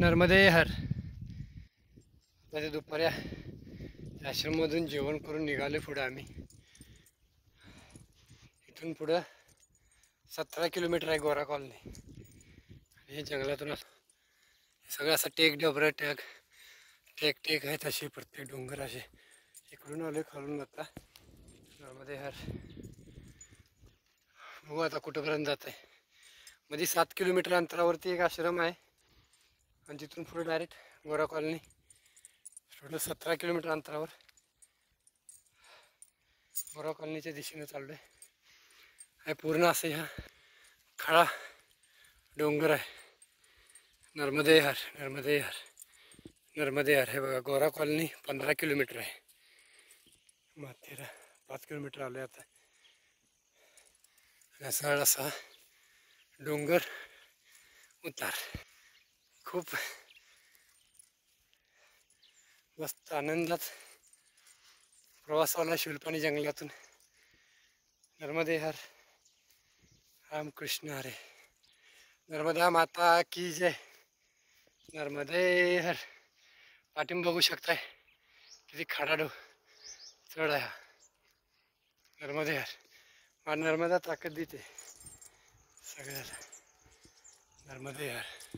नर्मदे हर. मध्ये दुपारी आश्रममधून जेवण करून निघाले पुढं आम्ही. इथून पुढं 17 किलोमीटर आहे गोरा कॉलनी. आणि हे जंगलातून सगळं असं टेक डबरं टेक आहेत असे प्रत्येक डोंगर असे. इकडून आले खालून आता नर्मदे हर. बघू आता कुठंपर्यंत जात आहे. मध्ये 7 किलोमीटर अंतरावरती एक आश्रम आहे आणि तिथून पुढे डायरेक्ट गोरा कॉलनी. टोटल 17 किलोमीटर अंतरावर गोरा कॉलनीच्या दिशेने चाललो आहे. हे पूर्ण असं ह्या खडा डोंगर आहे. नर्मदे हर नर्मदे हर नर्मदे हर. हे बघा गोरा कॉलनी 15 किलोमीटर आहे. माथेरा 5 किलोमीटर आलो आहे आता. असा असा डोंगर उतार. खूप मस्त आनंदात प्रवासाला शिवपाणी जंगलातून. नर्मदे हर. रामकृष्ण हरे. नर्मदा माता की जय. नर्मदे हर. पाठीम बघू शकताय किती खडा चढ आहे. नर्मदे हर. नर्मदा ताकद देते सगळ्याला. नर्मदे हर.